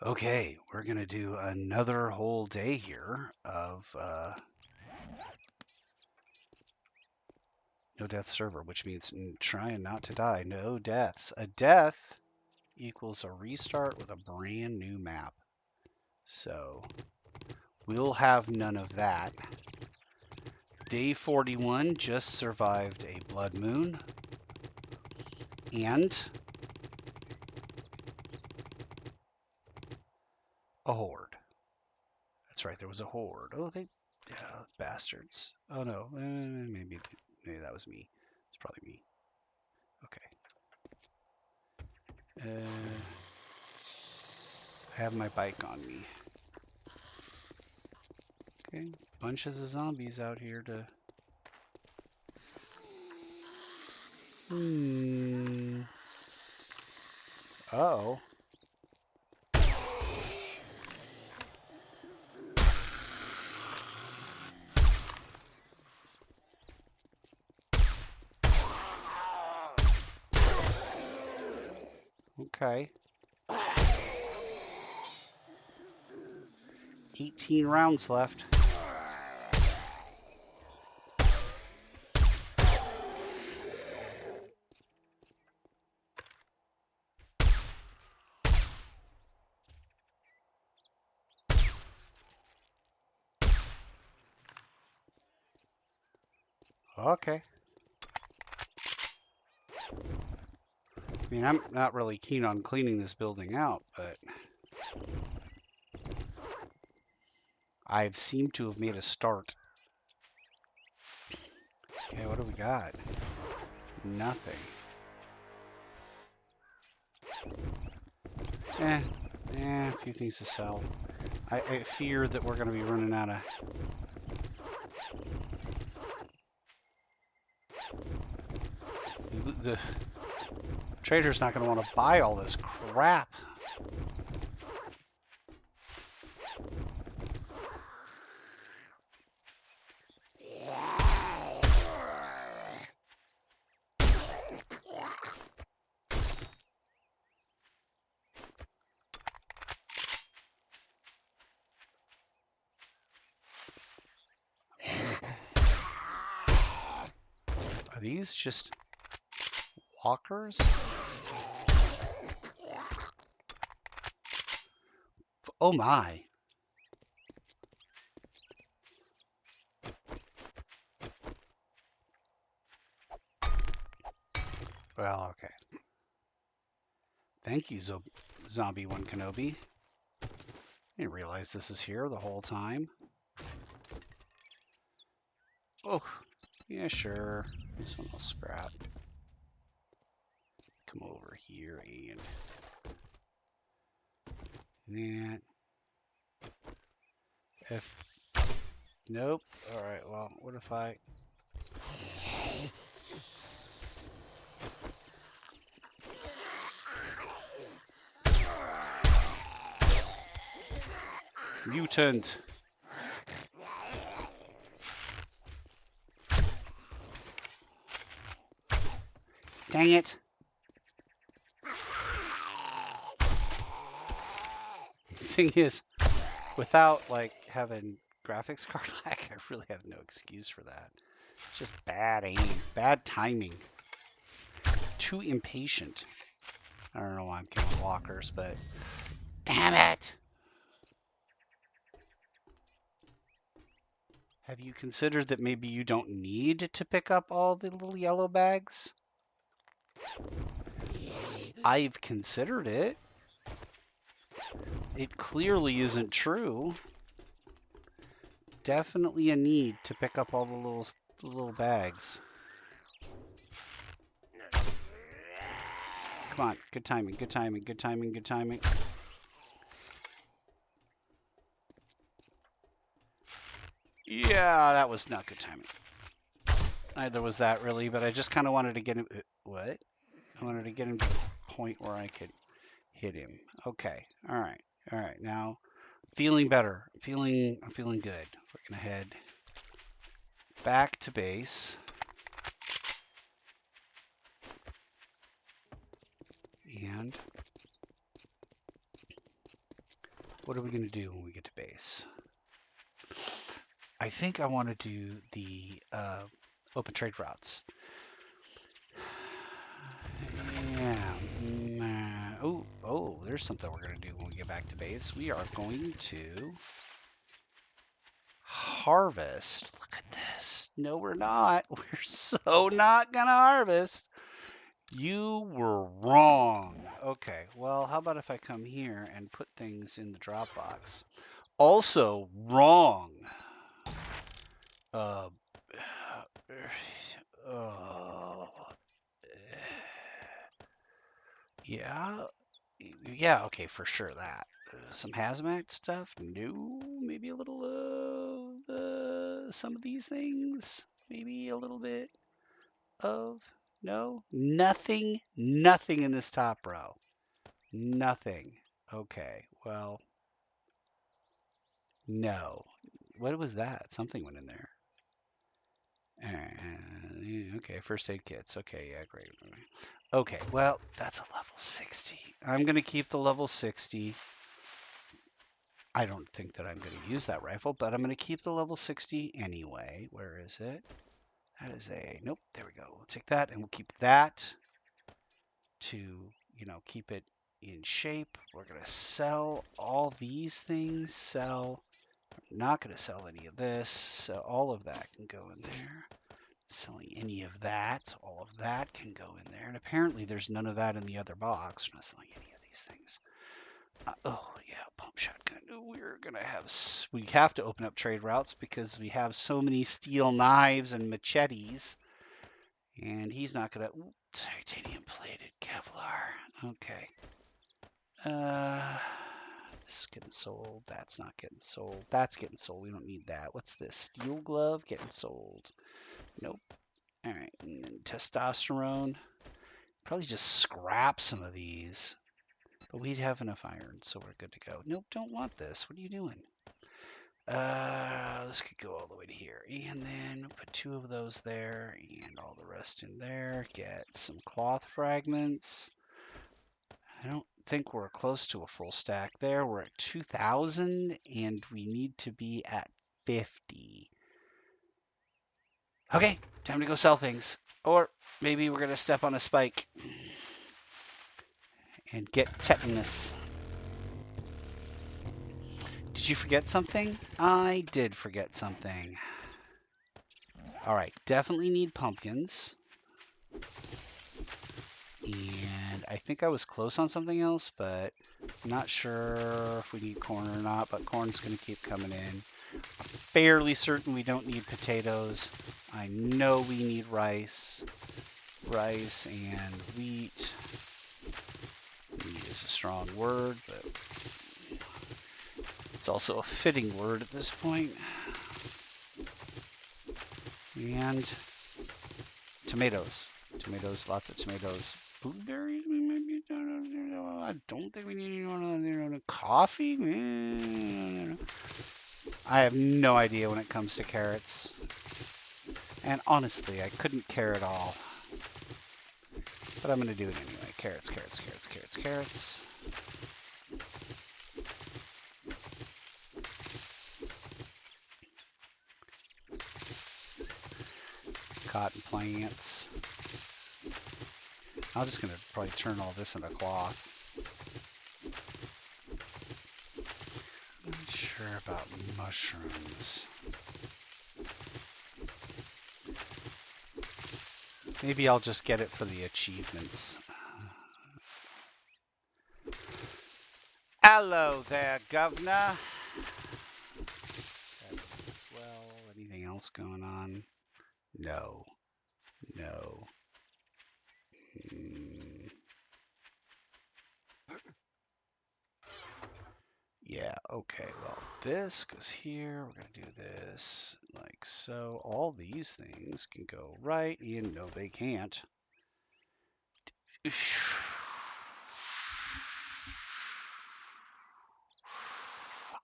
Okay, we're gonna do another whole day here of no death server, which means trying not to die. No deaths. A death equals a restart with a brand new map. So we'll have none of that. Day 41 just survived a blood moon and a horde. That's right, there was a horde. Oh, bastards. Oh no, maybe that was me. It's probably me. Okay. I have my bike on me. Okay, bunches of zombies out here to. Uh-oh. Okay. 18 rounds left. Okay. I mean, I'm not really keen on cleaning this building out, but I've seemed to have made a start. Okay, what do we got? Nothing. A few things to sell. I fear that we're going to be running out of... The trader's not going to want to buy all this crap. Are these just walkers? Oh my. Well, okay. Thank you, Zombie One Kenobi. I didn't realize this is here the whole time. Oh, yeah, sure. This one I'll scrap. Come over here and that. Nope. All right. Well, what if I? Mutant. Dang it. Thing is, without like having graphics card lag, I really have no excuse for that. It's just bad aim, bad timing. Too impatient. I don't know why I'm killing walkers, but damn it! Have you considered that maybe you don't need to pick up all the little yellow bags? I've considered it. It clearly isn't true. Definitely a need to pick up all the little bags. Come on, good timing, good timing, good timing, good timing. Yeah, that was not good timing. Neither was that really, but I just kind of wanted to get him. What? I wanted to get him to the point where I could hit him. Okay. All right. All right. Now, feeling better. I'm feeling good. We're gonna head back to base. And What are we going to do when we get to base? I think I want to do the open trade routes. Yeah. Oh, there's something we're going to do when we get back to base. We are going to harvest. Look at this. No, we're not. We're so not going to harvest. You were wrong. Okay, well, how about if I come here and put things in the Dropbox? Also wrong. Uh, uh, yeah, yeah, okay, for sure that. Some hazmat stuff? No, maybe a little of some of these things. Maybe a little bit of, no, nothing in this top row. Nothing. Okay, well, no. What was that? Something went in there. Okay, first aid kits. Okay, yeah, great. Okay, well, that's a level 60. I'm going to keep the level 60. I don't think that I'm going to use that rifle, but I'm going to keep the level 60 anyway. Where is it? That is a, nope, there we go. We'll take that and we'll keep that to, keep it in shape. We're going to sell all these things, sell. I'm not going to sell any of this, so all of that can go in there. Selling any of that, all of that can go in there. And apparently there's none of that in the other box. I'm not selling any of these things. Oh, yeah, pump shotgun. We have to open up trade routes because we have so many steel knives and machetes. And he's not going to... Titanium plated Kevlar. Okay. This is getting sold. That's not getting sold. That's getting sold. We don't need that. What's this? Steel glove getting sold. Nope. All right. And then testosterone. Probably just scrap some of these. But we'd have enough iron, so we're good to go. Nope, don't want this. What are you doing? This could go all the way to here. And then put 2 of those there and all the rest in there. Get some cloth fragments. I don't think we're close to a full stack there. We're at 2,000 and we need to be at 50. Okay, time to go sell things. Or maybe we're going to step on a spike and get tetanus. Did you forget something? I did forget something. All right, definitely need pumpkins. And I think I was close on something else, but I'm not sure if we need corn or not, but corn's going to keep coming in. I'm fairly certain we don't need potatoes. I know we need rice. Rice and wheat. Wheat is a strong word, but it's also a fitting word at this point. And tomatoes. Tomatoes, lots of tomatoes. Blueberries, maybe. I don't think we need any coffee. I have no idea when it comes to carrots. And honestly, I couldn't care at all. But I'm going to do it anyway. Carrots, carrots, carrots, carrots, carrots. Cotton plants. I'm just going to probably turn all this into cloth. I'm not sure about mushrooms. Maybe I'll just get it for the achievements. Hello there, Governor. Well, anything else going on? No. No. Yeah, okay, well, this goes here. We're going to do this like so. All these things can go right in. No, they can't.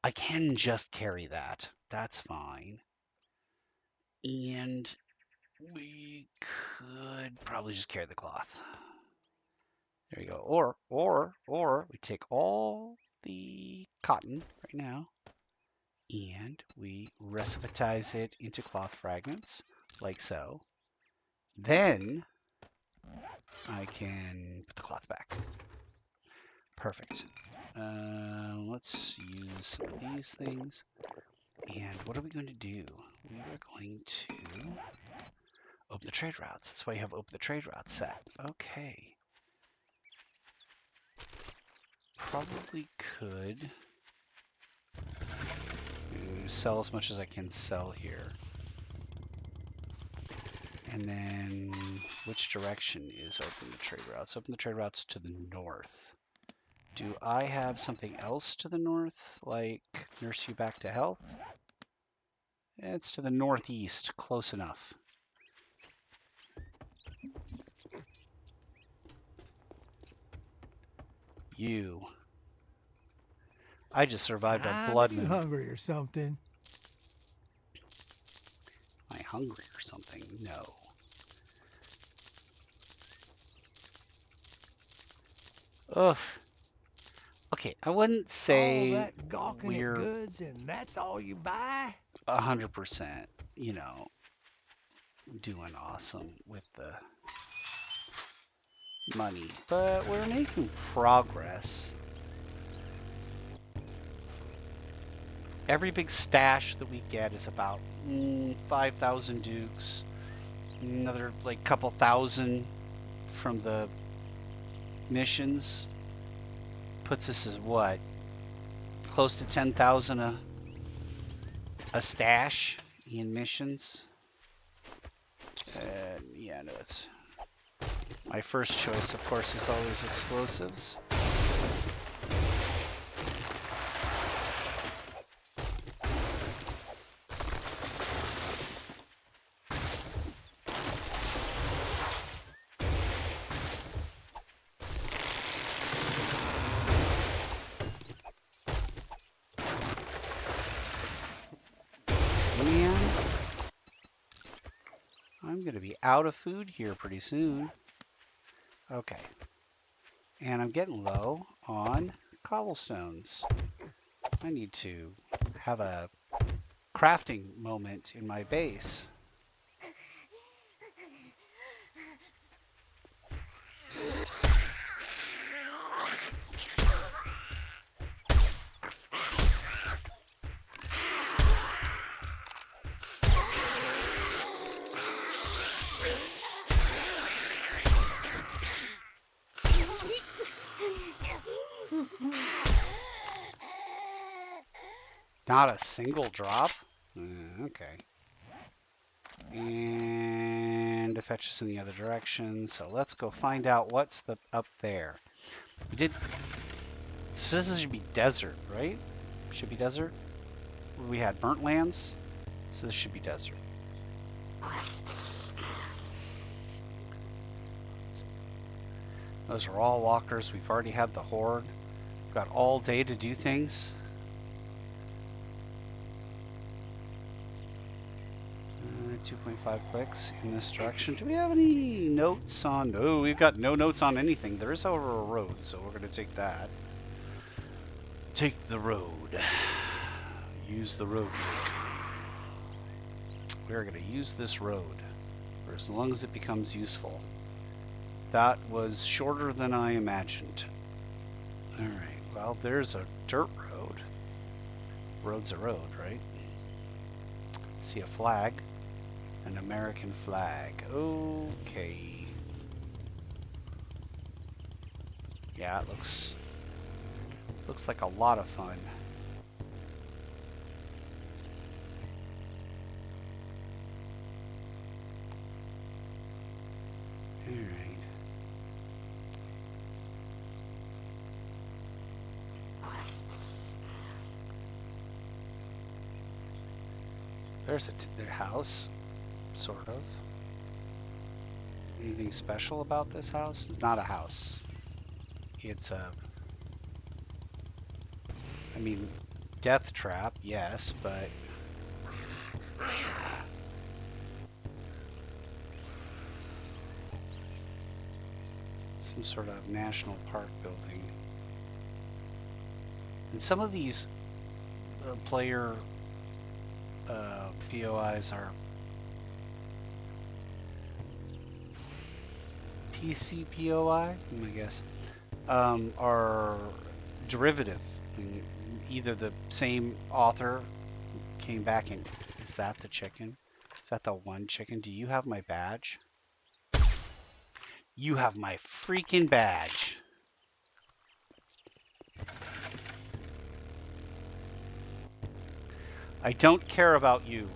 I can just carry that. That's fine. And we could probably just carry the cloth. There you go. Or we take all the cotton right now, and we recipitize it into cloth fragments, like so. Then I can put the cloth back. Perfect. Let's use some of these things. And what are we going to do? We are going to open the trade routes. That's why you have open the trade routes set. Okay. Probably could sell as much as I can sell here. And then which direction is open the trade routes? Open the trade routes to the north. Do I have something else to the north, like nurse you back to health? It's to the northeast, close enough. You. I just survived a blood moon. You hungry or something? Am I hungry or something? No. Ugh. Okay, I wouldn't say all that gawking at we're goods and that's all you buy? 100%, you know, doing awesome with the money, but we're making progress. Every big stash that we get is about 5,000 dukes, another like couple thousand from the missions. Puts us as what? Close to 10,000 a stash in missions. Yeah, no, it's my first choice, of course, is always explosives. Man, I'm going to be out of food here pretty soon. Okay. And I'm getting low on cobblestones. I need to have a crafting moment in my base. Not a single drop? Okay. And to fetch us in the other direction. So let's go find out what's up there. We did. So this should be desert, right? Should be desert. We had burnt lands, so this should be desert. Those are all walkers. We've already had the horde. We've got all day to do things. 2.5 clicks in this direction. Do we have any notes on? No, we've got no notes on anything. There is, however, a road, so we're going to take that. Take the road. Use the road. We're going to use this road for as long as it becomes useful. That was shorter than I imagined. Alright, well, there's a dirt road. Road's a road, right? See a flag. An American flag. Okay. Yeah, it looks like a lot of fun. All right. There's their house. Sort of. Anything special about this house? It's not a house. It's a... I mean, death trap, yes, but... some sort of national park building. And some of these player POIs are PC POI, I guess, are derivative. I mean, either the same author came back and is that the chicken? Is that the one chicken? Do you have my badge? You have my freaking badge. I don't care about you.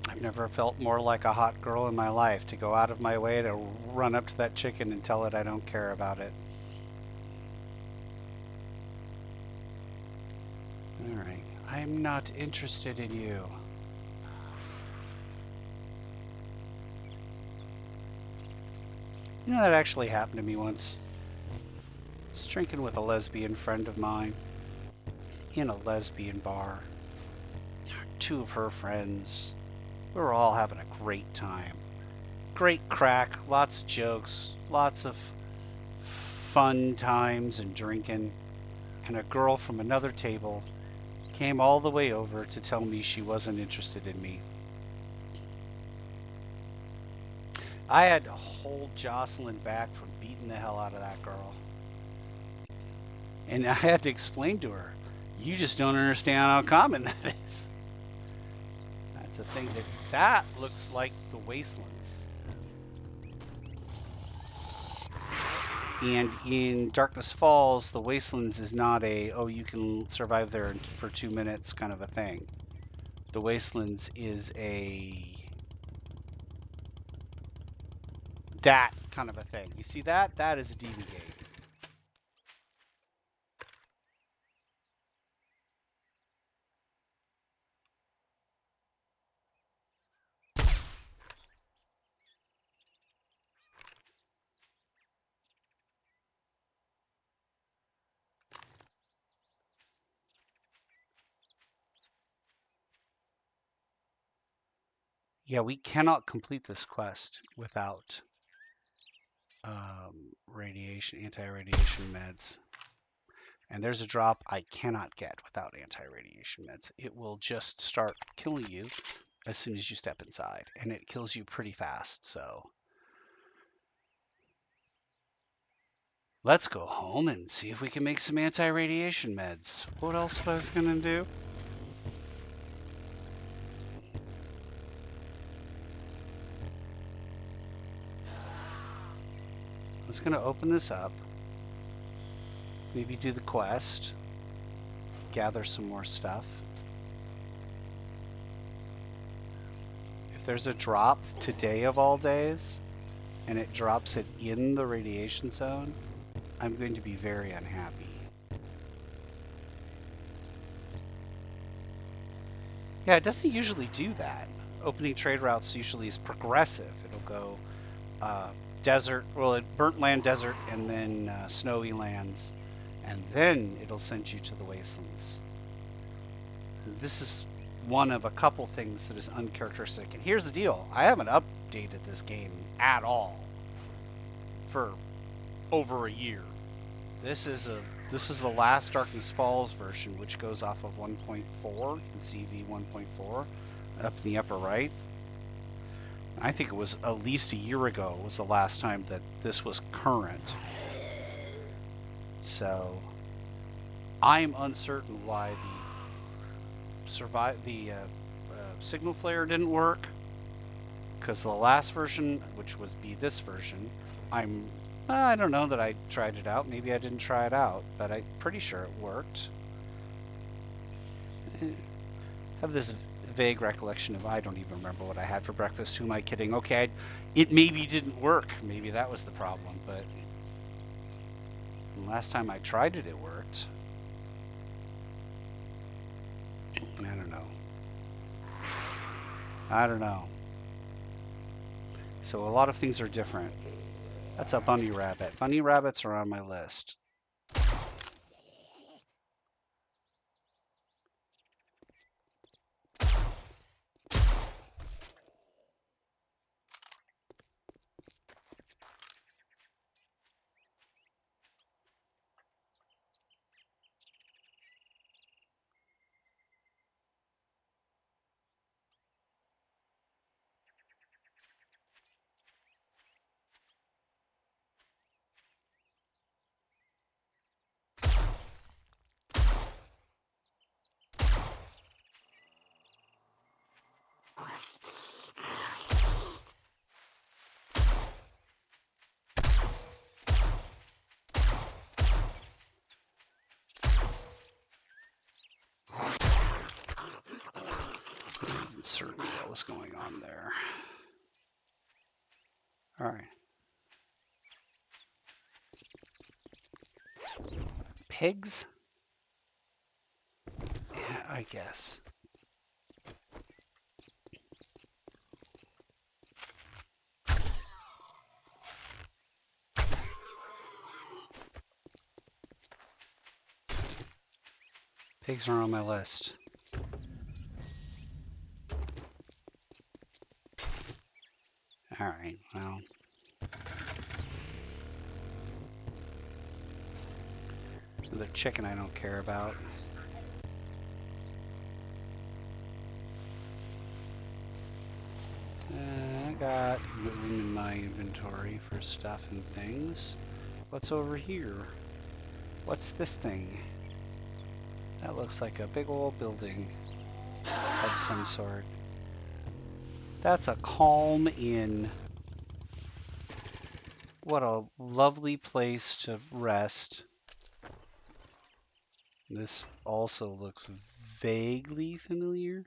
I've never felt more like a hot girl in my life to go out of my way to run up to that chicken and tell it I don't care about it. Alright, I'm not interested in you. You know, that actually happened to me once. I was drinking with a lesbian friend of mine in a lesbian bar. Two of her friends. We were all having a great time. Great crack, lots of jokes, lots of fun times and drinking. And a girl from another table came all the way over to tell me she wasn't interested in me. I had to hold Jocelyn back from beating the hell out of that girl. And I had to explain to her, you just don't understand how common that is. That's a thing that looks like the Wastelands. And in Darkness Falls, the Wastelands is not a, oh, you can survive there for 2 minutes kind of a thing. The Wastelands is that kind of a thing. You see that? That is a DB game. Yeah, we cannot complete this quest without anti-radiation meds. And there's a drop I cannot get without anti-radiation meds. It will just start killing you as soon as you step inside, and it kills you pretty fast, so let's go home and see if we can make some anti-radiation meds. What else was I gonna do? I was gonna open this up, maybe do the quest, gather some more stuff. If there's a drop today of all days, and it drops it in the radiation zone, I'm going to be very unhappy. Yeah, it doesn't usually do that. Opening trade routes usually is progressive. It'll go desert, well, burnt land desert, and then snowy lands, and then it'll send you to the wastelands. And this is one of a couple things that is uncharacteristic. And here's the deal. I haven't updated this game at all for over a year. This is the last Darkness Falls version, which goes off of 1.4. You can see V1.4 up in the upper right. I think it was at least a year ago was the last time that this was current. So I'm uncertain why the signal flare didn't work, because the last version, which was this version, I don't know that I tried it out. Maybe I didn't try it out, but I'm pretty sure it worked. I have this vague recollection of I don't even remember what I had for breakfast. Who am I kidding? Okay, it maybe didn't work. Maybe that was the problem, but last time I tried it, it worked. I don't know. So a lot of things are different. That's a bunny rabbit. Bunny rabbits are on my list. certain what was going on there. All right. Pigs? Yeah, I guess. Pigs are on my list. All right, well. There's another chicken I don't care about. I got room in my inventory for stuff and things. What's over here? What's this thing? That looks like a big old building of some sort. That's a calm inn. What a lovely place to rest. This also looks vaguely familiar.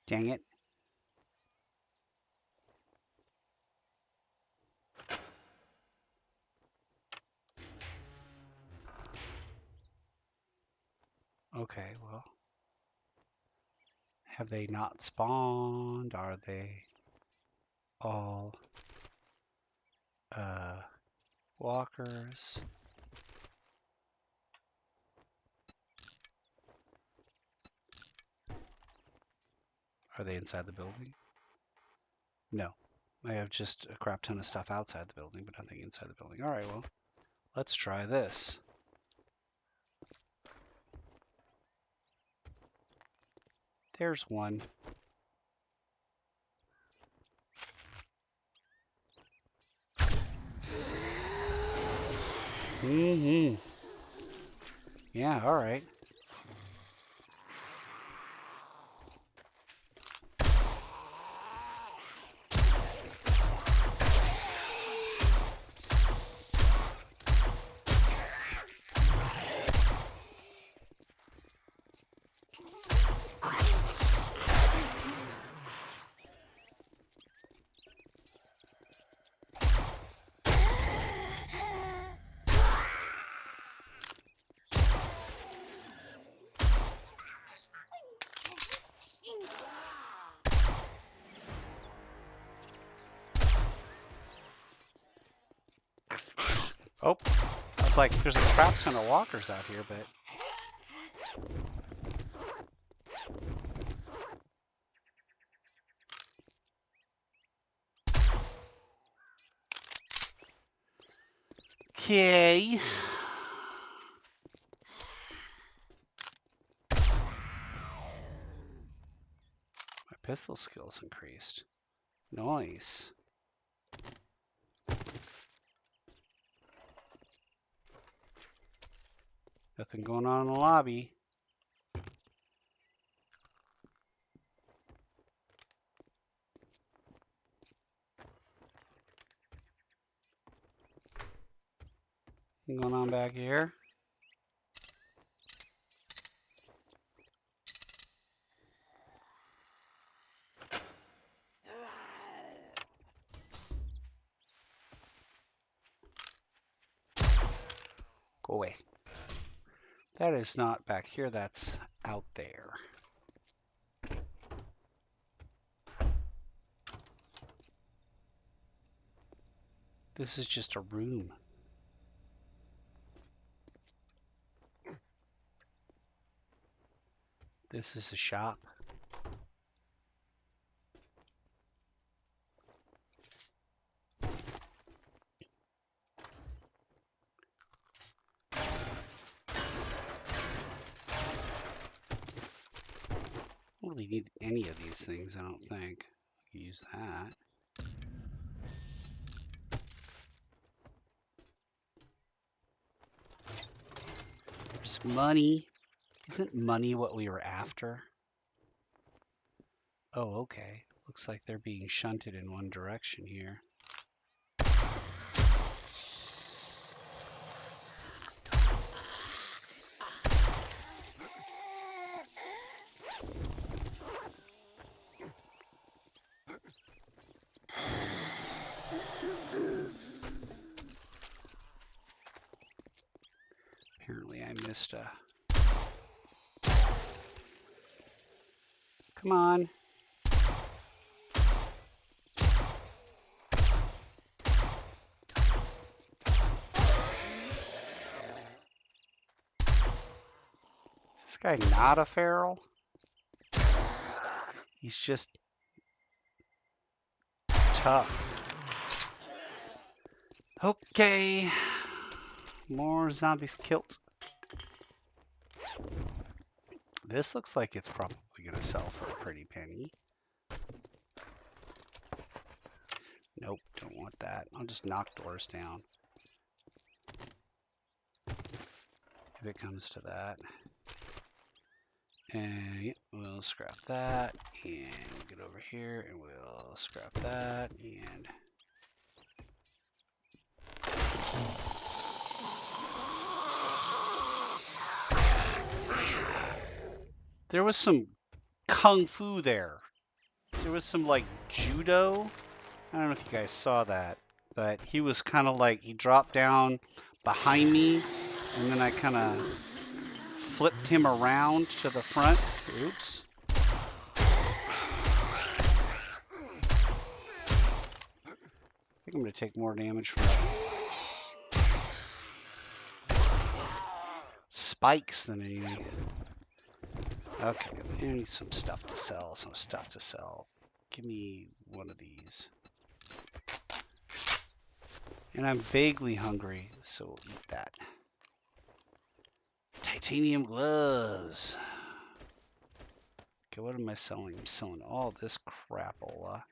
Dang it. Okay, well. Have they not spawned? Are they all walkers? Are they inside the building? No. I have just a crap ton of stuff outside the building, but nothing inside the building. All right, well, let's try this. There's one. Yeah, all right. Oh, I was like, there's a crap ton of walkers out here, but... Okay. My pistol skills increased. Nice. Nothing going on in the lobby. Nothing going on back here. Go away. That is not back here, that's out there. This is just a room. This is a shop. I don't really need any of these things, I don't think. I can use that. There's money. Isn't money what we were after? Oh, okay. Looks like they're being shunted in one direction here. Apparently I missed a... Come on. Is this guy not a feral? He's just tough. Okay. More zombies killed. This looks like it's probably going to sell for a pretty penny. Nope, don't want that. I'll just knock doors down. If it comes to that. And yeah, we'll scrap that. And we'll get over here and we'll scrap that. And there was some kung fu there. There was some like judo. I don't know if you guys saw that, but he was kind of like, he dropped down behind me and then I kind of flipped him around to the front. Oops. I think I'm going to take more damage from spikes than anything. Okay, I need some stuff to sell, Give me one of these. And I'm vaguely hungry, so we'll eat that. Titanium gloves. Okay, what am I selling? I'm selling all this crapola.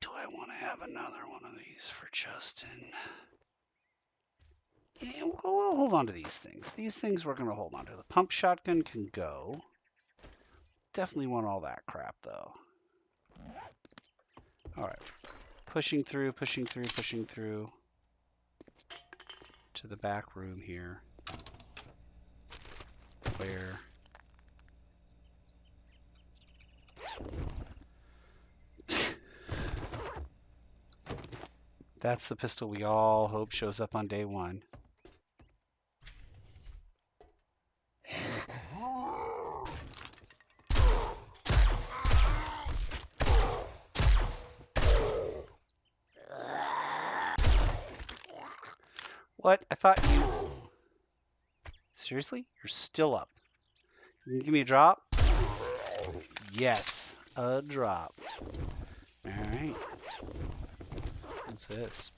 Do I want to have another one of these for Justin? Yeah, we'll hold on to these things. These things we're going to hold on to. The pump shotgun can go. Definitely want all that crap, though. All right. Pushing through to the back room here. Where... That's the pistol we all hope shows up on day one. What? I thought you... Seriously? You're still up. You can give me a drop? Yes, a drop. Alright. What's this?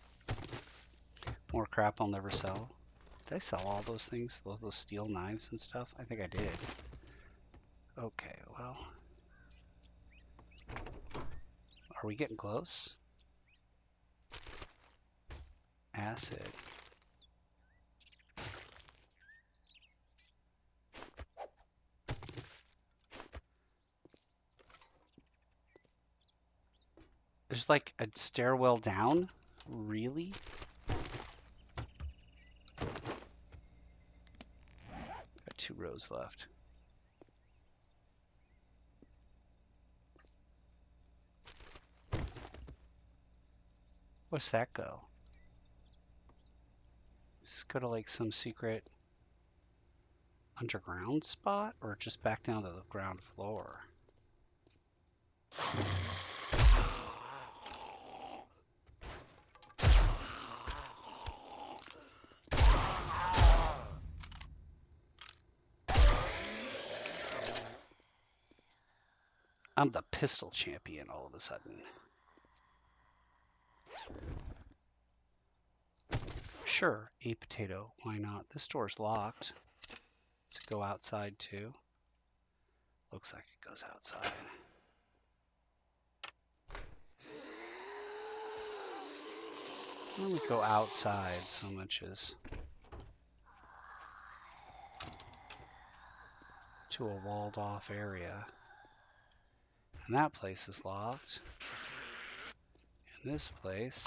More crap I'll never sell. Did I sell all those things? Those steel knives and stuff? I think I did. Okay, well... Are we getting close? Acid. There's like a stairwell down? Really? Got 2 rows left. What's that go? Does this go to like some secret underground spot or just back down to the ground floor? I'm the pistol champion all of a sudden. Sure, a potato. Why not? This door's locked. Does it go outside too? Looks like it goes outside. Why don't we go outside so much as to a walled off area? And that place is locked. And this place.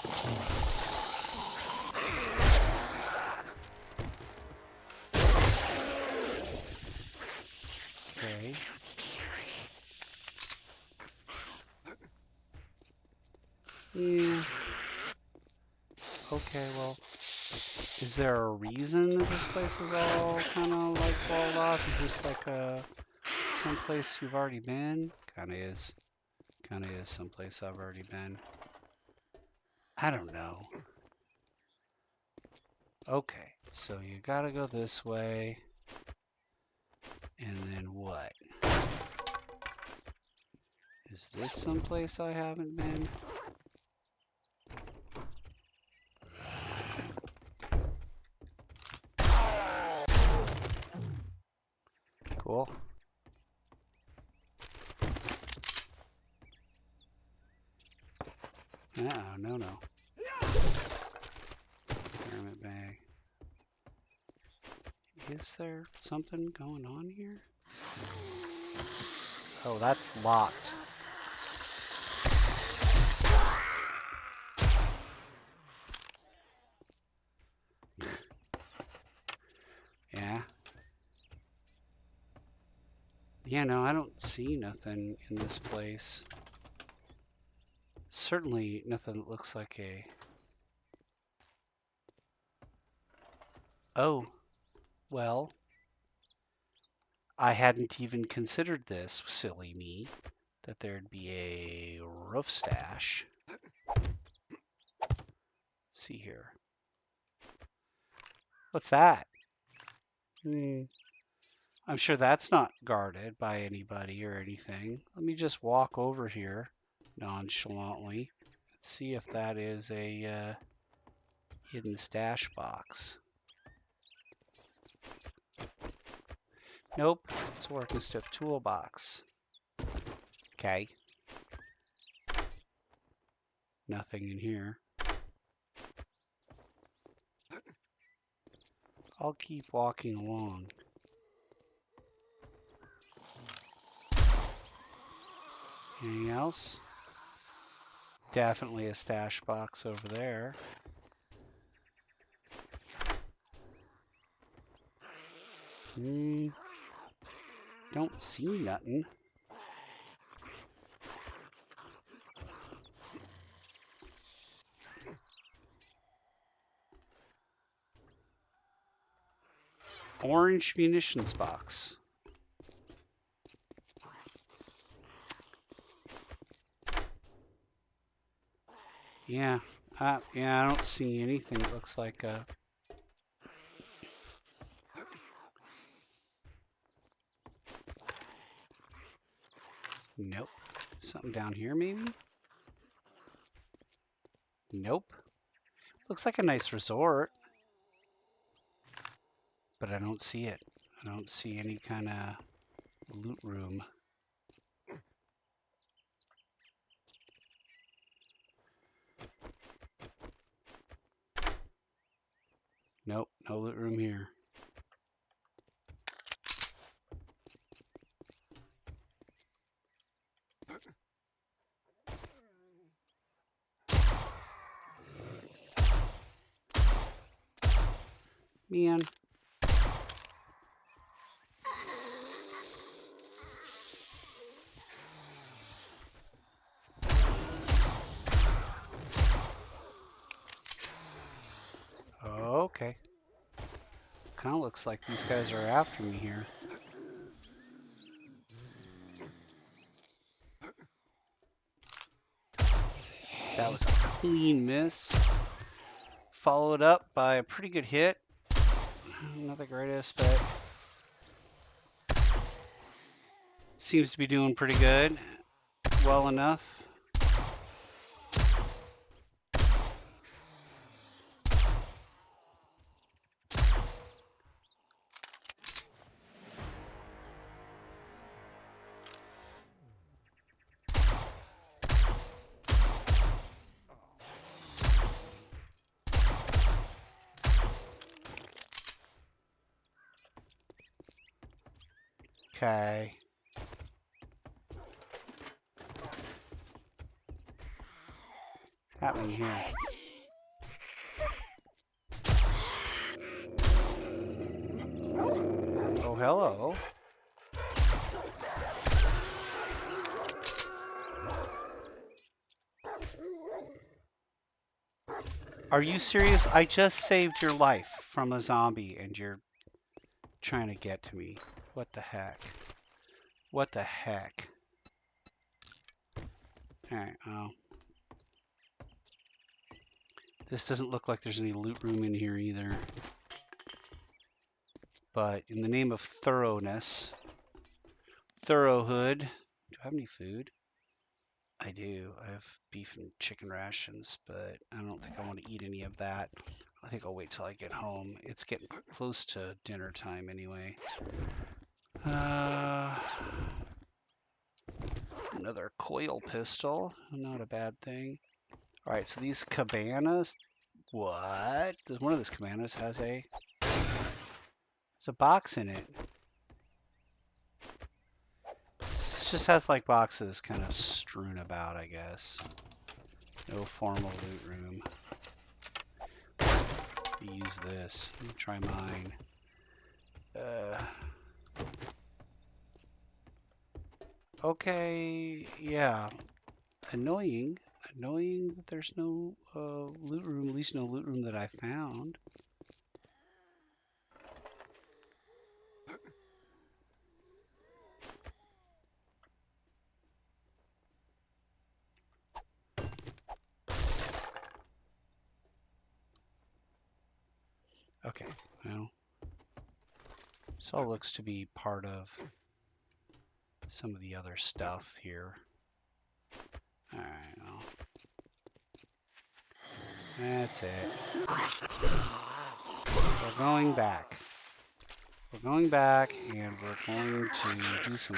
Okay. Yeah. Okay, well, is there a reason that this place is all kind of like walled off? Is this like someplace you've already been? Kind of is. Kind of is someplace I've already been. I don't know. Okay, so you gotta go this way. And then what? Is this someplace I haven't been? Cool. No. Pyramid bag. Is there something going on here? Oh, that's locked. Yeah. Yeah, no, I don't see nothing in this place. Certainly nothing that looks like a... Oh, well, I hadn't even considered this, silly me, that there'd be a roof stash. Let's see here. What's that? I'm sure that's not guarded by anybody or anything. Let me just walk over here nonchalantly and see if that is a hidden stash box. Nope, it's a working stiff toolbox. Okay. Nothing in here. I'll keep walking along. Anything else? Definitely a stash box over there. Don't see nothing. Orange munitions box. Yeah, I don't see anything that looks like a... Nope. Something down here, maybe? Nope. Looks like a nice resort. But I don't see it. I don't see any kind of loot room. Nope, no loot room here. Man. Okay. Kind of looks like these guys are after me here. That was a clean miss. Followed up by a pretty good hit. Not the greatest, but seems to be doing pretty good. Well enough. Okay. happening here? Oh, hello. Are you serious? I just saved your life from a zombie and you're trying to get to me. What the heck? What the heck? Alright, well. This doesn't look like there's any loot room in here either. But in the name of thoroughness, thoroughhood. Do I have any food? I do. I have beef and chicken rations, but I don't think I want to eat any of that. I think I'll wait till I get home. It's getting close to dinner time anyway. Another coil pistol. Not a bad thing. Alright, so these cabanas. What? One of those cabanas has a box in it. This just has like boxes kind of strewn about, I guess. No formal loot room. Use this. Let me try mine. Okay, yeah. Annoying that there's no loot room, at least no loot room that I found. Okay, well, this all looks to be part of some of the other stuff here. Alright, well, that's it. We're going back. We're going back and we're going to do some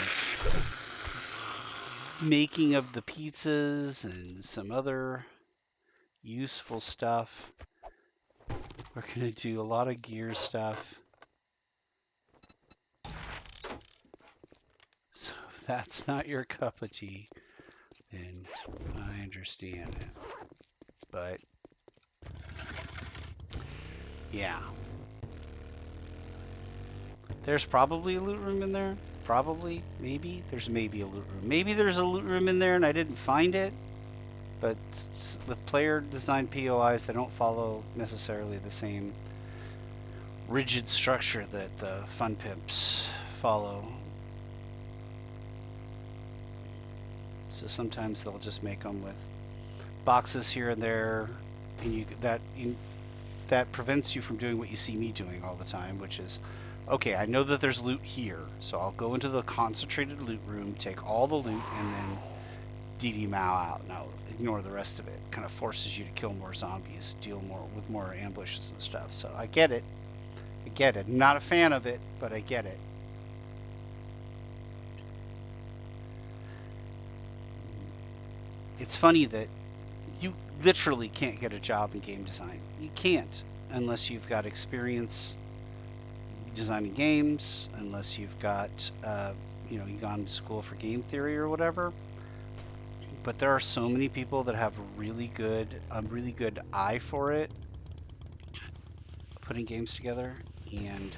making of the pizzas and some other useful stuff. We're going to do a lot of gear stuff. So if that's not your cup of tea, then I understand it. But yeah. There's probably a loot room in there. Probably. Maybe. There's maybe a loot room. Maybe there's a loot room in there and I didn't find it. But with player designed POIs, they don't follow necessarily the same rigid structure that the fun pimps follow. So sometimes they'll just make them with boxes here and there, and that prevents you from doing what you see me doing all the time, which is, okay, I know that there's loot here, so I'll go into the concentrated loot room, take all the loot, and then DD Mao out, and I'll ignore the rest of it. Kind of forces you to kill more zombies, deal with more ambushes and stuff. So I get it. I get it. I'm not a fan of it, but I get it. It's funny that you literally can't get a job in game design. You can't unless you've got experience designing games, unless you've got, you've gone to school for game theory or whatever. But there are so many people that have a really good eye for it, putting games together, and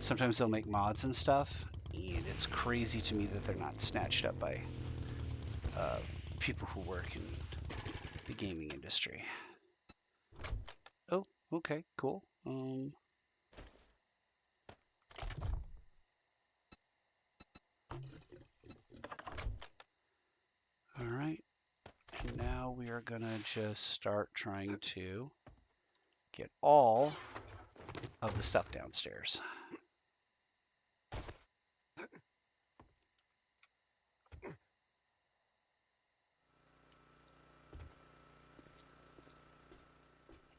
sometimes they'll make mods and stuff, and it's crazy to me that they're not snatched up by people who work in the gaming industry. Oh, okay, cool. All right, and now we are gonna just start trying to get all of the stuff downstairs.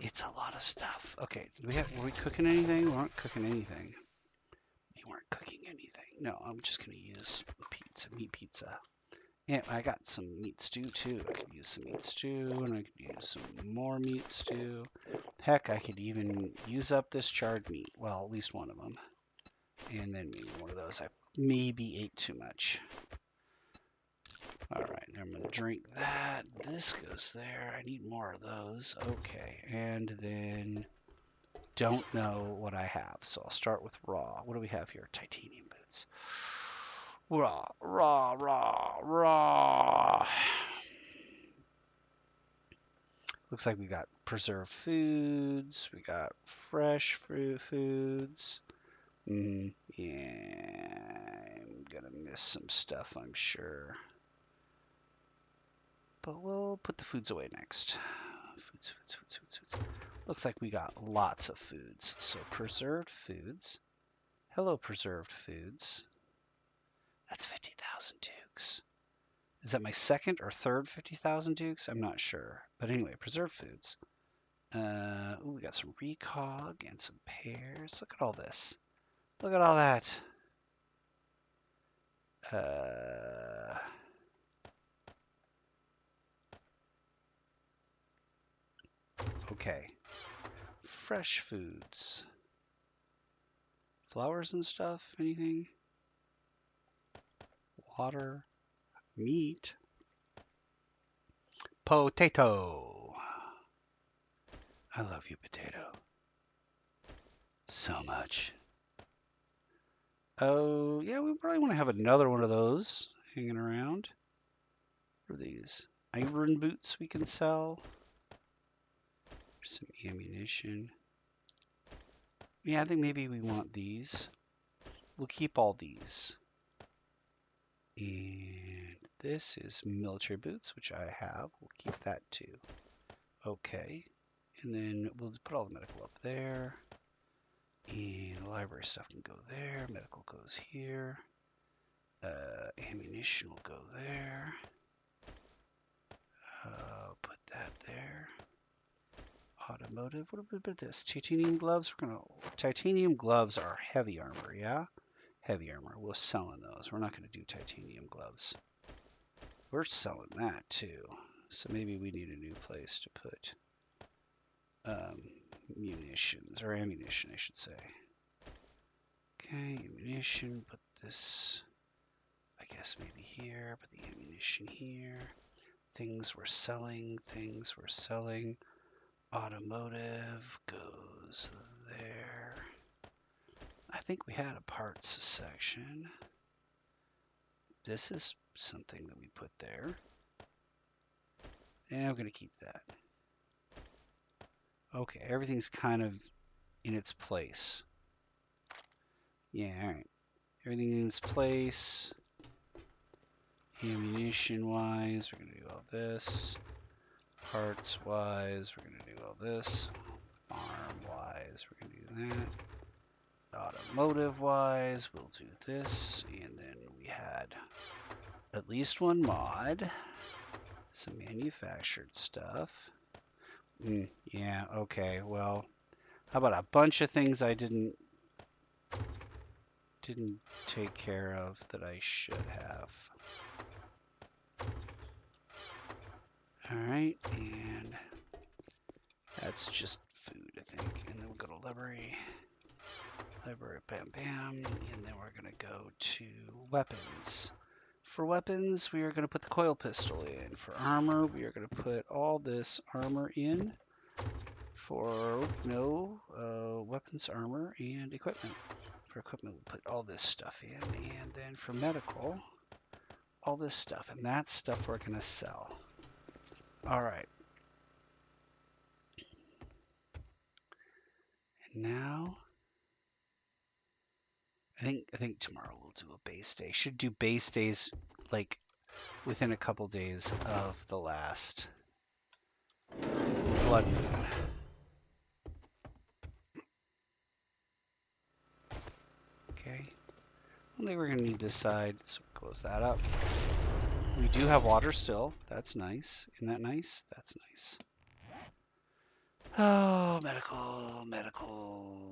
It's a lot of stuff. Okay, were we cooking anything? We weren't cooking anything. We weren't cooking anything. No, I'm just gonna use meat pizza. And I got some meat stew too. I could use some meat stew, and I could use some more meat stew. Heck, I could even use up this charred meat. Well, at least one of them. And then maybe one of those. I maybe ate too much. All right, I'm gonna drink that. that. This goes there. I need more of those. Okay, and then don't know what I have, so I'll start with raw. What do we have here? Titanium boots. Raw, raw, raw, raw. Looks like we got preserved foods. We got fresh fruit foods. Yeah, I'm gonna miss some stuff, I'm sure. But we'll put the foods away next. Foods. Looks like we got lots of foods. So preserved foods. Hello, preserved foods. That's 50,000 dukes. Is that my second or third 50,000 dukes? I'm not sure. But anyway, preserved foods. Ooh, we got some recog and some pears. Look at all this. Look at all that. Okay. Fresh foods. Flowers and stuff? Anything? Water. Meat. Potato. I love you, potato. So much. Oh, yeah, we probably want to have another one of those hanging around. What are these? Iron boots we can sell. Some ammunition. Yeah, I think maybe we want these. We'll keep all these. And this is military boots, which I have. We'll keep that too. Okay. And then we'll put all the medical up there. And the library stuff can go there. Medical goes here. Ammunition will go there. Put that there. Automotive. What about this? Titanium gloves. Titanium gloves are heavy armor, yeah? Heavy armor. We're selling those. We're not going to do titanium gloves. We're selling that too. So maybe we need a new place to put munitions, or ammunition, I should say. Okay, ammunition. Put this, I guess, maybe here. Put the ammunition here. Things we're selling. Things we're selling. Automotive goes there. I think we had a parts section. This is something that we put there. And I'm going to keep that. Okay, everything's kind of in its place. Yeah, alright. Everything in its place. Ammunition-wise, we're going to do all this. Parts-wise, we're going to do all this. Farm-wise, we're going to do that. Automotive-wise, we'll do this. And then we had at least one mod. Some manufactured stuff. Yeah, okay, well, how about a bunch of things I didn't take care of that I should have. Alright, and that's just food, I think. And then we'll go to library. Library, bam, bam. And then we're going to go to weapons. For weapons, we are going to put the coil pistol in. For armor, we are going to put all this armor in. For, weapons, armor, and equipment. For equipment, we'll put all this stuff in. And then for medical, all this stuff. And that stuff we're going to sell. All right. And now, I think tomorrow we'll do a base day. Should do base days like within a couple days of the last blood moon. Okay. I think we're gonna need this side, so close that up. We do have water still. That's nice. Isn't that nice? That's nice. Oh, medical,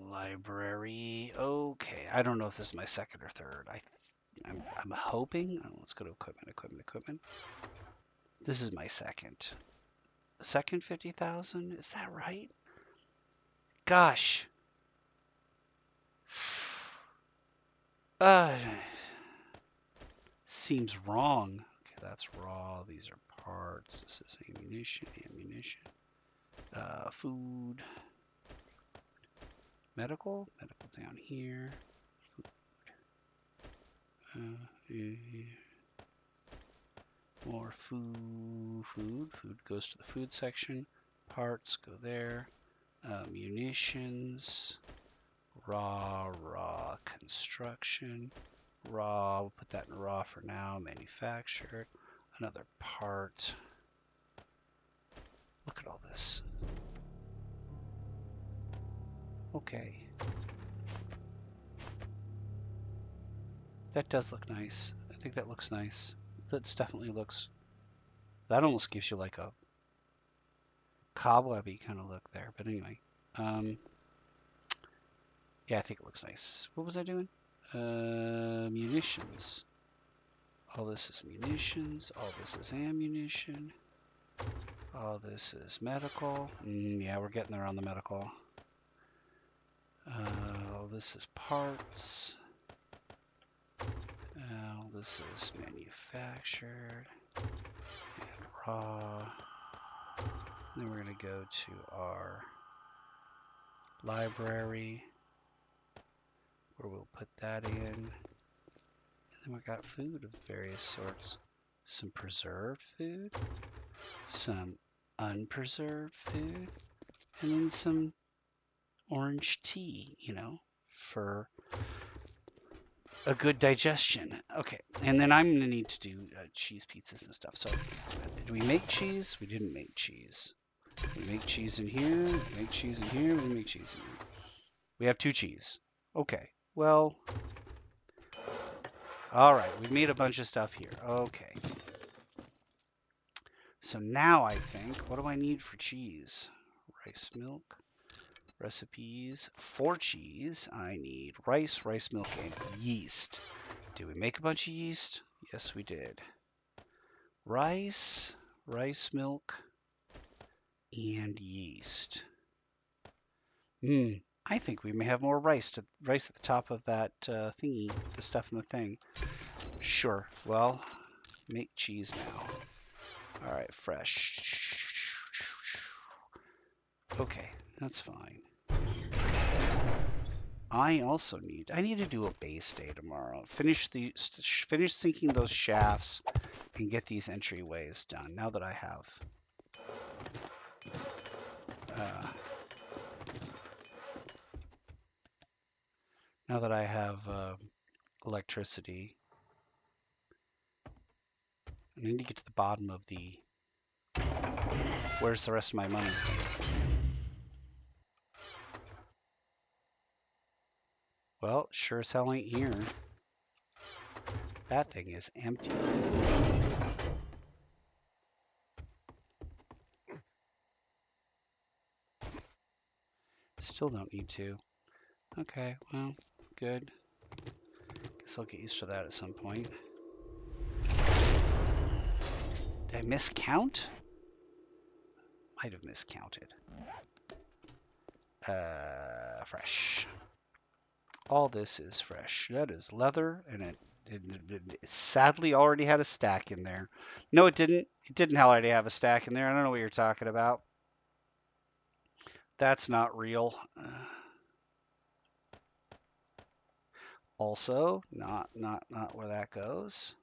library. Okay, I don't know if this is my second or third. I'm hoping. Oh, let's go to equipment. This is my second. Second 50,000? Is that right? Gosh. Seems wrong. Okay, that's raw. These are parts. This is ammunition. Food. Medical down here. More food. Food goes to the food section. Parts go there. Munitions. Raw construction. Raw, we'll put that in raw for now. Manufactured. Another part. Look at all this. Okay. That does look nice. I think that looks nice. That definitely looks... That almost gives you like a cobwebby kind of look there. But anyway. Yeah, I think it looks nice. What was I doing? Munitions. All this is munitions. All this is ammunition. All this is medical. Yeah, we're getting there on the medical. All this is parts. All this is manufactured and raw. Then we're going to go to our library where we'll put that in. And then we got food of various sorts. Some preserved food, some unpreserved food, and then some orange tea, you know, for a good digestion. Okay, and then I'm going to need to do cheese pizzas and stuff. So, did we make cheese? We didn't make cheese. We make cheese in here. We make cheese in here. We didn't make cheese in here. We have 2 cheese. Okay, well, all right. We made a bunch of stuff here. Okay. So now I think, what do I need for cheese? Rice milk. Recipes for cheese. I need rice, rice milk, and yeast. Did we make a bunch of yeast? Yes, we did. Rice, rice milk, and yeast. I think we may have more rice at the top of that thingy, the stuff in the thing. Sure. Well, make cheese now. All right, fresh. Okay, that's fine. I need to do a base day tomorrow. Finish sinking those shafts and get these entryways done. Now that I have electricity, I need to get to the bottom of the where's the rest of my money from? Well, sure as hell ain't here. That thing is empty. Still don't need to. Okay, well, good. Guess I'll get used to that at some point. Did I miscount? Might have miscounted. Fresh. All this is fresh. That is leather, and it sadly already had a stack in there. No, it didn't. It didn't already have a stack in there. I don't know what you're talking about. That's not real. Also, not where that goes.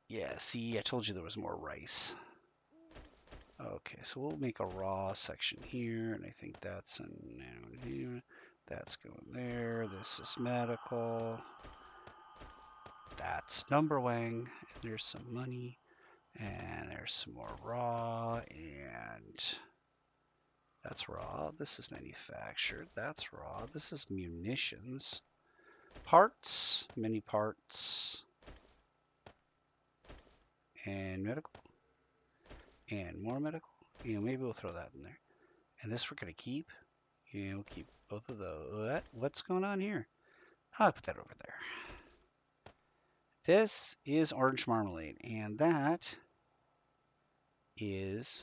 Yeah, see, I told you there was more rice. Okay, so we'll make a raw section here, and I think that's that's going there. This is medical. That's number wang. There's some money, and there's some more raw, and that's raw. This is manufactured. That's raw. This is munitions. Parts, many parts, and medical, and more medical. And maybe we'll throw that in there. And this we're going to keep. And we'll keep both of those. What's going on here? I'll put that over there. This is orange marmalade, and that is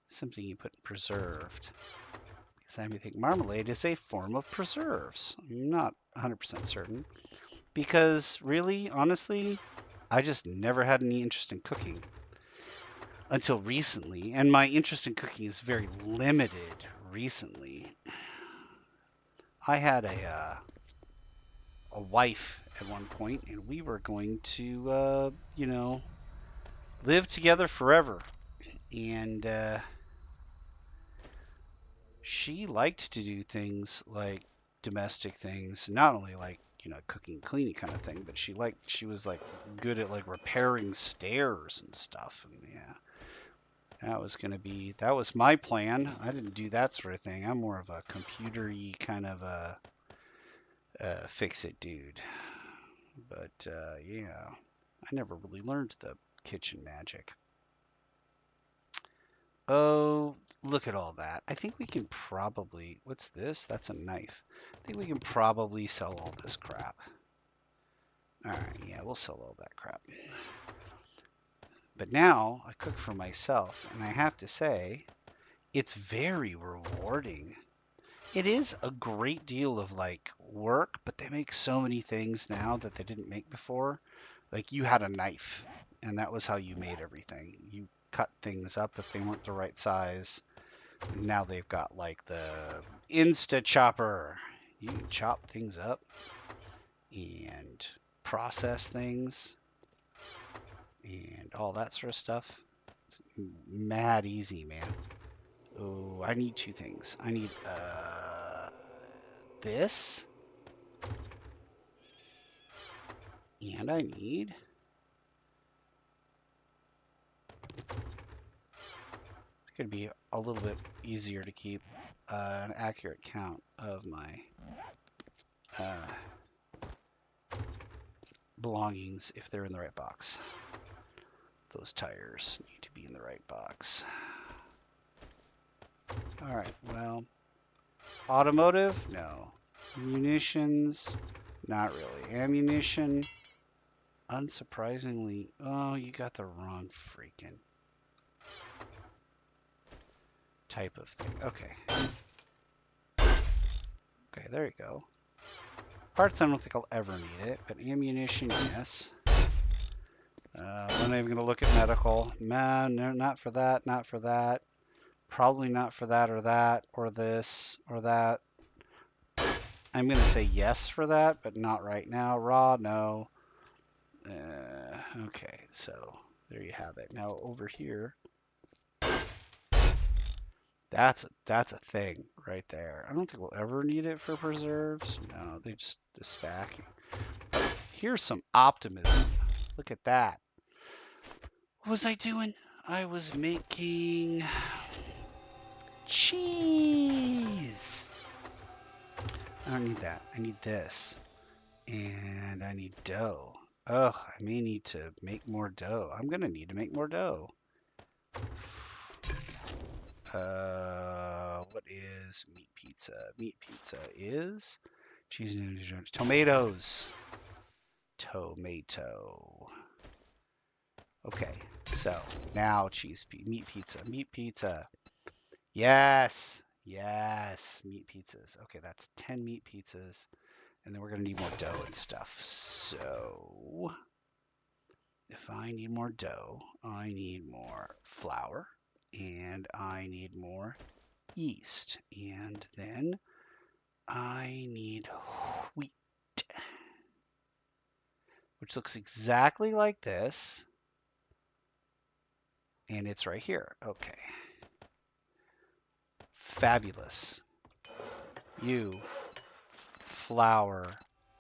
something you put in preserved. Because I think marmalade is a form of preserves. I'm not 100% certain. because really, honestly, I just never had any interest in cooking until recently, and my interest in cooking is very limited recently. I had a wife at one point, and we were going to, live together forever. And she liked to do things like domestic things, not only like cooking, cleaning kind of thing, but she was like good at like repairing stairs and stuff. And yeah, that was my plan. I didn't do that sort of thing. I'm more of a computery kind of a fix it dude. But yeah, I never really learned the kitchen magic. Oh, look at all that. I think we can probably, what's this? That's a knife. I think we can probably sell all this crap. All right, yeah, we'll sell all that crap. But now I cook for myself, and I have to say, it's very rewarding. It is a great deal of like work, but they make so many things now that they didn't make before. Like you had a knife, and that was how you made everything. You cut things up if they weren't the right size. Now they've got like the Insta Chopper. You can chop things up and process things and all that sort of stuff. It's mad easy, man. Oh, I need two things. I need this, and I need it's going to be a little bit easier to keep an accurate count of my belongings if they're in the right box. Those tires need to be in the right box. All right, well, automotive, no. Munitions, not really. Ammunition, unsurprisingly, oh, you got the wrong freaking type of thing. Okay. Okay, there you go. Parts, I don't think I'll ever need it, but ammunition, yes. I'm not even going to look at medical. Man, no, not for that, not for that. Probably not for that, or this, or that. I'm going to say yes for that, but not right now. Raw, no. Okay, so there you have it. Now over here, that's a thing right there. I don't think we'll ever need it for preserves. No, they just stacking. Here's some optimism. Look at that. What was I doing? I was making cheese. I don't need that. I need this. And I need dough. Oh, I may need to make more dough. I'm going to need to make more dough. What is meat pizza? Meat pizza is cheese and tomatoes. Tomato. Okay, so now meat pizza. Meat pizza. Yes. Yes. Meat pizzas. Okay, that's 10 meat pizzas. And then we're going to need more dough and stuff. So if I need more dough, I need more flour. And I need more yeast. And then I need wheat. Which looks exactly like this. And it's right here. Okay. Fabulous. You. Flour.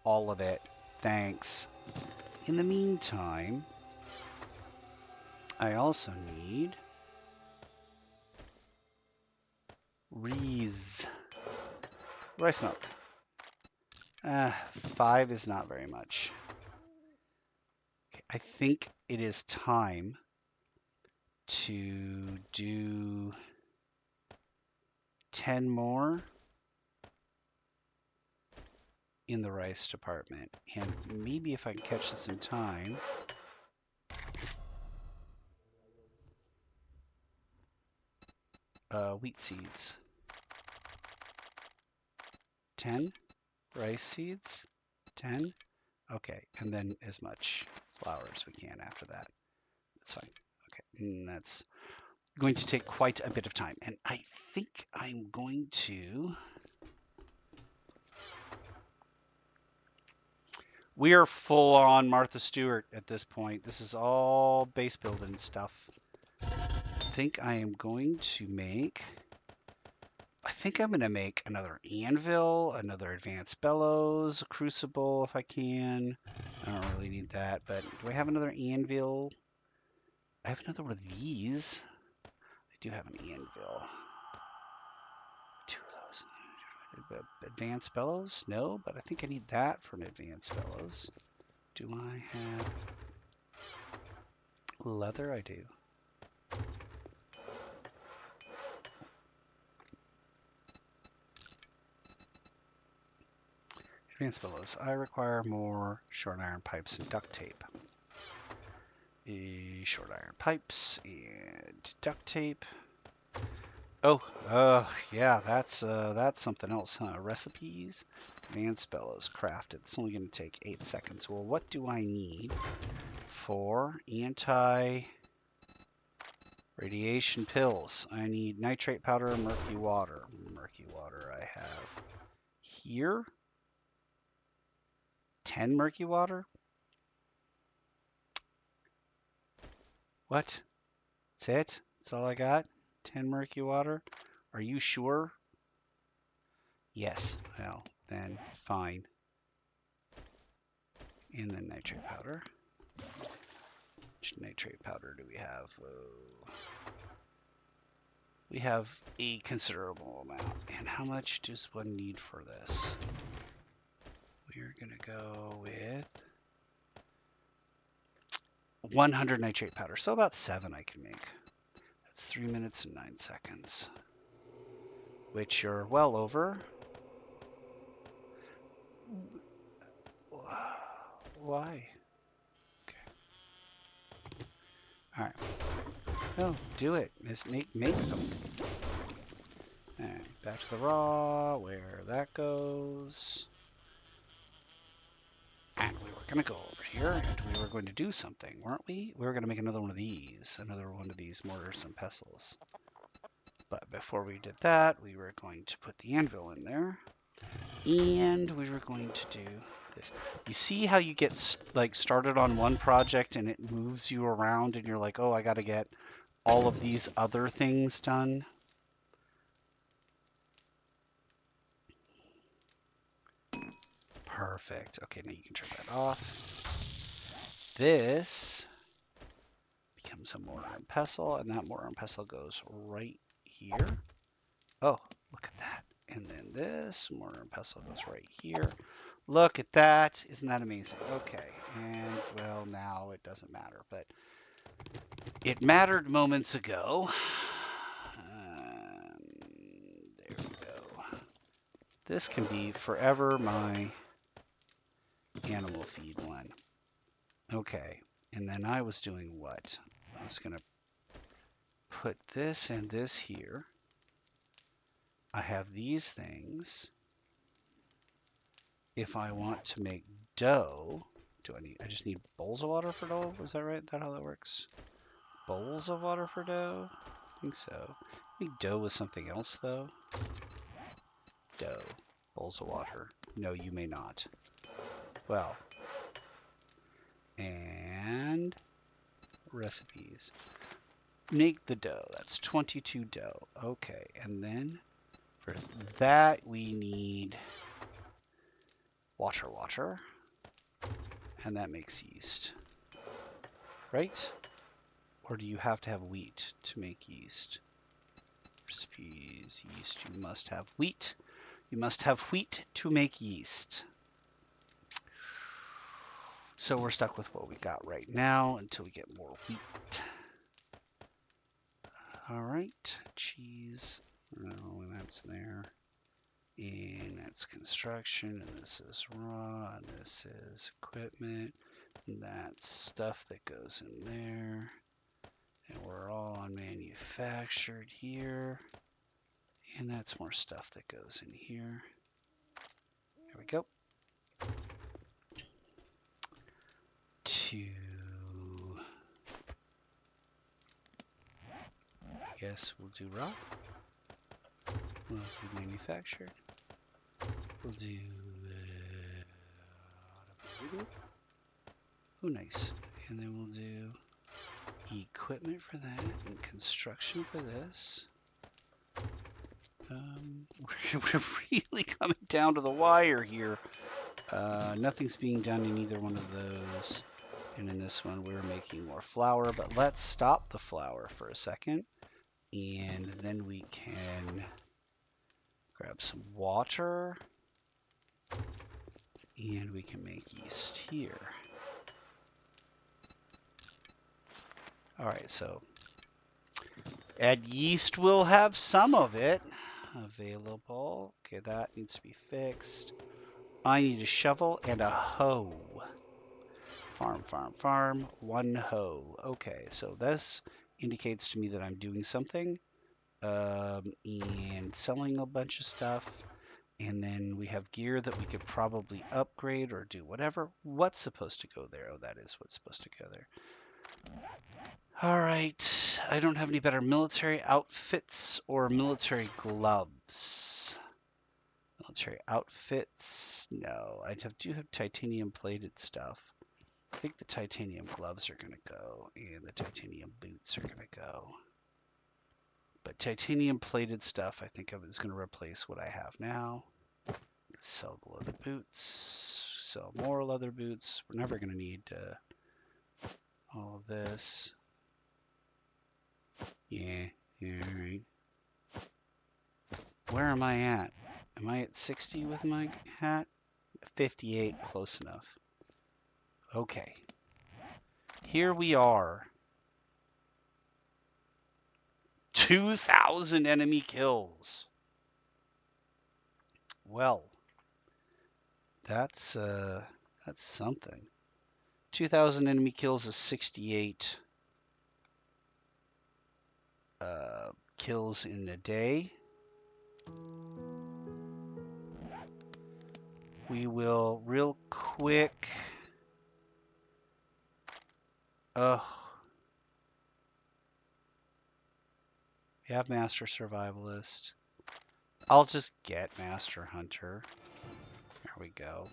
All of it. Thanks. In the meantime, I also need Reese. What do I smoke? 5 is not very much. Okay, I think it is time to do 10 more in the rice department. And maybe if I can catch this in time. Wheat seeds. 10 rice seeds. 10 Okay, and then as much flour as we can after that. That's fine. Okay, and that's going to take quite a bit of time. And I think I'm going to... We are full on Martha Stewart at this point. This is all base building stuff. I think I am going to make... I think I'm going to make another anvil, another advanced bellows, a crucible if I can. I don't really need that, but do I have another anvil? I have another one of these. I do have an anvil. Two of those. Advanced bellows? No, but I think I need that for an advanced bellows. Do I have leather? I do. Advanced bellows. I require more short iron pipes and duct tape. Short iron pipes and duct tape. Oh, yeah, that's something else, huh? Recipes, advanced bellows, crafted. It's only going to take 8 seconds. Well, what do I need for anti-radiation pills? I need nitrate powder and murky water. Murky water I have here. 10 murky water? What? That's it? That's all I got? 10 murky water? Are you sure? Yes. Well, then fine. And then nitrate powder. Which nitrate powder do we have? We have a considerable amount. And how much does one need for this? We're going to go with 100 nitrate powder. So about 7 I can make. That's 3 minutes and 9 seconds. Which you're well over. Why? Okay. All right. No, do it. Just make them. All right, back to the raw, where that goes. And we were going to go over here, and we were going to do something, weren't we? We were going to make another one of these mortars and pestles. But before we did that, we were going to put the anvil in there, and we were going to do this. You see how you get like started on one project and it moves you around, and you're like, oh, I got to get all of these other things done? Perfect. Okay, now you can turn that off. This becomes a mortar and pestle, and that mortar and pestle goes right here. Oh, look at that. And then this mortar and pestle goes right here. Look at that. Isn't that amazing? Okay, and well, now it doesn't matter, but it mattered moments ago. There we go. This can be forever my animal feed one. Okay, and then I was doing what? I was going to put this and this here. I have these things. If I want to make dough, I just need bowls of water for dough? Is that right? Is that how that works? Bowls of water for dough? I think so. I think dough was something else, though. Dough. Bowls of water. No, you may not. Well. And recipes. Make the dough. That's 22 dough. Okay, and then for that we need water. And that makes yeast. Right? Or do you have to have wheat to make yeast? Recipes, yeast. You must have wheat. You must have wheat to make yeast. So we're stuck with what we got right now until we get more wheat. All right, cheese. Oh, that's there. And that's construction, and this is raw, and this is equipment, and that's stuff that goes in there. And we're all on manufactured here. And that's more stuff that goes in here. There we go. do... Yes, we'll do raw. We'll do manufactured. We'll do... oh, nice. And then we'll do equipment for that and construction for this. We're really coming down to the wire here. Nothing's being done in either one of those. And in this one, we're making more flour. But let's stop the flour for a second. And then we can grab some water. And we can make yeast here. All right, so add yeast. We'll have some of it available. Okay, that needs to be fixed. I need a shovel and a hoe. Farm, farm, farm. One hoe. Okay, so this indicates to me that I'm doing something and selling a bunch of stuff. And then we have gear that we could probably upgrade or do whatever. What's supposed to go there? Oh, that is what's supposed to go there. All right. I don't have any better military outfits or military gloves. Military outfits. No, I do have titanium plated stuff. I think the titanium gloves are going to go and the titanium boots are going to go. But titanium plated stuff, I think is going to replace what I have now. Sell the leather boots. Sell more leather boots. We're never going to need all of this. Yeah, right. Where am I at? Am I at 60 with my hat? 58, close enough. Okay. Here we are. 2,000 enemy kills. Well, that's something. 2,000 enemy kills is 68 kills in a day. We will real quick. We have Master Survivalist. I'll just get Master Hunter. There we go.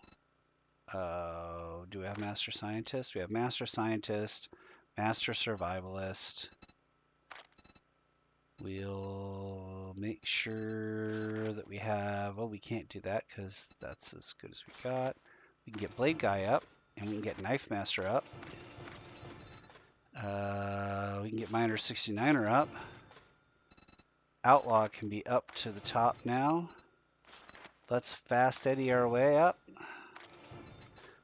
Do we have Master Scientist? We have Master Scientist, Master Survivalist. We'll make sure that we have... oh, we can't do that because that's as good as we got. We can get Blade Guy up, and we can get Knife Master up. We can get Miner 69er up. Outlaw can be up to the top now. Let's fast eddy our way up.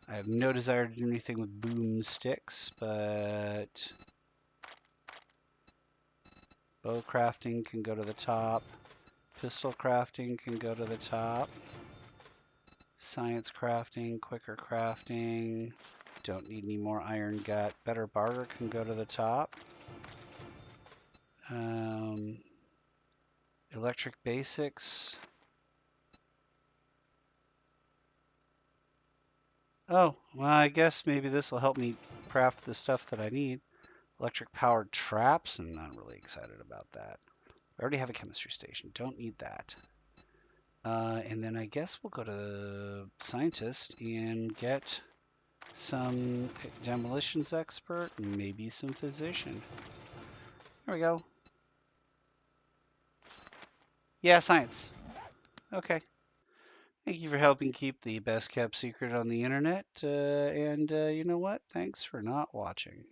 I have no desire to do anything with boomsticks, but bow crafting can go to the top. Pistol crafting can go to the top. Science crafting, quicker crafting. Don't need any more iron gut. Better barter can go to the top. Electric basics. Oh, well, I guess maybe this will help me craft the stuff that I need. Electric powered traps. I'm not really excited about that. I already have a chemistry station. Don't need that. And then I guess we'll go to scientist and get some demolitions expert and maybe some physician. There we go. Yeah, science. Okay. Thank you for helping keep the best kept secret on the internet. And you know what? Thanks for not watching.